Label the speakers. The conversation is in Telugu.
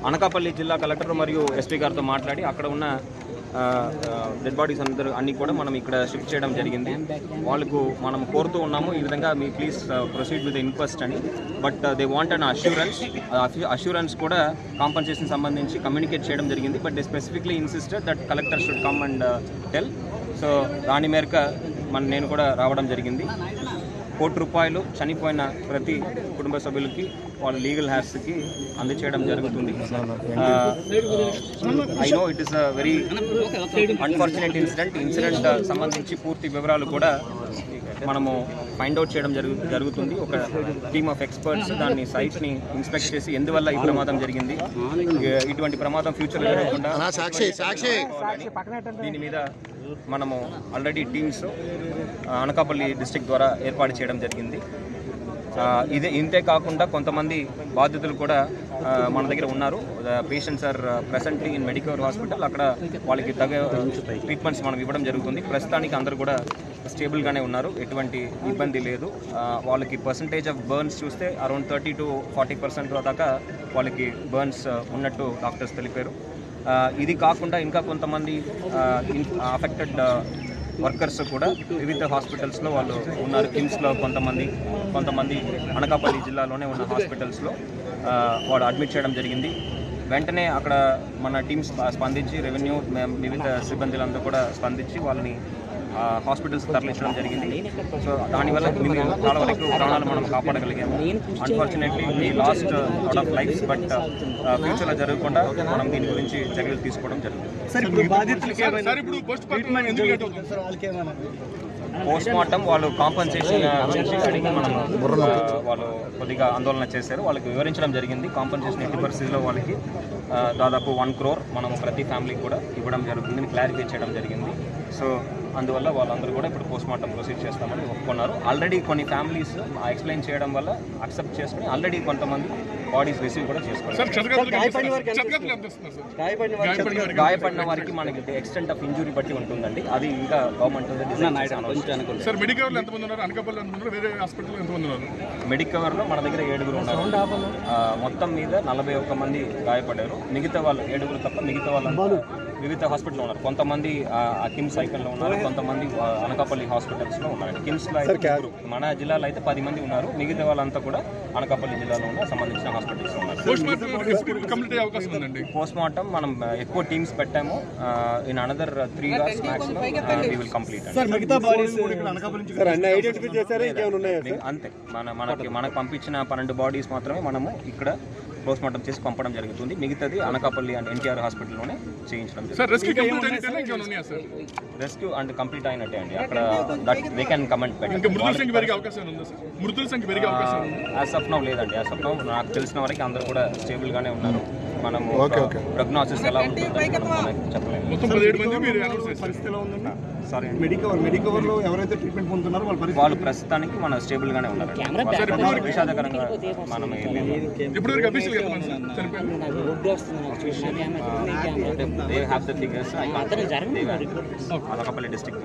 Speaker 1: అనకాపల్లి జిల్లా కలెక్టర్ మరియు ఎస్పీ గారితో మాట్లాడి అక్కడ ఉన్న డెడ్ బాడీస్ అన్ని కూడా మనం ఇక్కడ షిఫ్ట్ చేయడం జరిగింది. వాళ్ళకు మనం కోరుతూ ఉన్నాము ఈ విధంగా me please proceed with inquest అని. But they want an assurance కూడా కాంపన్సేషన్ సంబంధించి కమ్యూనికేట్ చేయడం జరిగింది. But they specifically insisted that collector should come and tell. So దాని మేరకు నేను కూడా రావడం జరిగింది. ₹1 చనిపోయిన ప్రతి కుటుంబ సభ్యులకి వాళ్ళ లీగల్ హ్యాస్కి అందచేయడం జరుగుతుంది. I know it is a very unfortunate incident సంబంధించి పూర్తి వివరాలు కూడా మనము ఫైండ్ అవుట్ చేయడం జరుగుతుంది. ఒక టీమ్ ఆఫ్ ఎక్స్పర్ట్స్ దాన్ని సైట్ని ఇన్స్పెక్ట్ చేసి ఎందువల్ల ఈ ప్రమాదం జరిగింది, ఇటువంటి ప్రమాదం ఫ్యూచర్లో జరగకుండా దీని మీద మనము ఆల్రెడీ టీమ్స్ అనకాపల్లి డిస్ట్రిక్ట్ ద్వారా ఏర్పాటు చేయడం జరిగింది. ఇంతే కాకుండా కొంతమంది బాధితులు కూడా మన దగ్గర ఉన్నారు. Patients are presently in Medicover hospital. అక్కడ వాళ్ళకి తగ్గ ట్రీట్మెంట్స్ మనం ఇవ్వడం జరుగుతుంది. ప్రస్తుతానికి అందరూ కూడా స్టేబుల్గానే ఉన్నారు, ఎటువంటి ఇబ్బంది లేదు. వాళ్ళకి పర్సంటేజ్ ఆఫ్ బర్న్స్ చూస్తే అరౌండ్ 30 to 40% దాకా వాళ్ళకి బర్న్స్ ఉన్నట్టు డాక్టర్స్ తెలిపారు. ఇది కాకుండా ఇంకా కొంతమంది అఫెక్టెడ్ వర్కర్స్ కూడా వివిధ హాస్పిటల్స్లో వాళ్ళు ఉన్నారు. కిమ్స్లో కొంతమంది అనకాపల్లి జిల్లాలోనే ఉన్న హాస్పిటల్స్లో వాళ్ళు అడ్మిట్ చేయడం జరిగింది. వెంటనే అక్కడ మన టీమ్స్ స్పందించి రెవెన్యూ వివిధ సిబ్బందులంతా కూడా స్పందించి వాళ్ళని హాస్పిటల్స్ తరలించడం జరిగింది. సో దానివల్ల చాలా వరకు ప్రాణాలు మనం కాపాడగలిగాము. అన్ఫార్చునేట్లీ ఈ lost out of lives. But ఫ్యూచర్లో జరగకుండా మనం దీని గురించి చర్యలు తీసుకోవడం జరుగుతుంది. పోస్ట్ మార్టం వాళ్ళు కాంపన్సేషన్ గురించి అడిగి మనం వాళ్ళు కొద్దిగా ఆందోళన చేశారు. వాళ్ళకి వివరించడం జరిగింది. కాంపన్సేషన్ ఎట్టి పరిస్థితిలో వాళ్ళకి దాదాపు 1 crore మనం ప్రతి ఫ్యామిలీకి కూడా ఇవ్వడం జరుగుతుందని క్లారిఫై చేయడం జరిగింది. సో అందువల్ల వాళ్ళందరూ కూడా ఇప్పుడు పోస్ట్ మార్టం ప్రొసీడ్ చేస్తామని ఒప్పుకున్నారు. ఆల్రెడీ కొన్ని ఫ్యామిలీస్ ఎక్స్ప్లెయిన్ చేయడం వల్ల అక్సెప్ట్ చేసుకుని ఆల్రెడీ కొంతమంది బాడీస్ రిసీవ్ కూడా చేసుకున్నారు. గాయపడిన వారికి మనకి ఎక్స్టెంట్ ఆఫ్ ఇంజురీ బట్టి ఉంటుందండి. అది ఇంకా గవర్నమెంట్ మెడికవర్లో మన దగ్గర 7 ఉన్నారు. మొత్తం మీద 41 మంది గాయపడ్డారు. మిగతా వాళ్ళు 7 తప్ప మిగతా వాళ్ళు వివిధ హాస్పిటల్లో ఉన్నారు. కొంతమంది కిమ్స్ సైకిల్లో ఉన్నారు, కొంతమంది అనకాపల్లి హాస్పిటల్స్లో ఉన్నారు. కిమ్స్లో అయితే మన జిల్లాలో అయితే 10 మంది ఉన్నారు. మిగతా వాళ్ళంతా కూడా అనకాపల్లి జిల్లాలో ఉన్న సంబంధించిన హాస్పిటల్స్ ఉన్నారు. పోస్ట్ మార్టం మనం ఎక్కువ టీమ్స్ పెట్టాము. In another 3 hours maximum we will complete. అంతే మనకు పంపించిన 12 బాడీస్ మాత్రమే మనము ఇక్కడ పోస్ట్ మార్టం చేసి పంపడం జరుగుతుంది. మిగతాది అనకాపల్లి అండ్ ఎన్టీఆర్ హాస్పిటల్లోనే చేయించడం జరుగుతుంది. రెస్క్యూ అండ్ కంప్లీట్ అయినట్టే అండి. అక్కడ they can comment as of now లేదండి. యాజ్ ఆఫ్ నౌ నాకు తెలిసిన వరకు అందరూ కూడా స్టేబుల్గానే ఉన్నారు. మనము ప్రోగ్నోసిస్ ఎలా ఉంటుందో చెప్పలేము. సారీ, మెడికవర్లో ఎవరైతే ట్రీట్మెంట్ పొందుతున్నారో వాళ్ళు ప్రస్తుతానికి మన స్టేబుల్గానే ఉన్నారు. విషాదకరంగా మనం they have the figures. Anakapalli district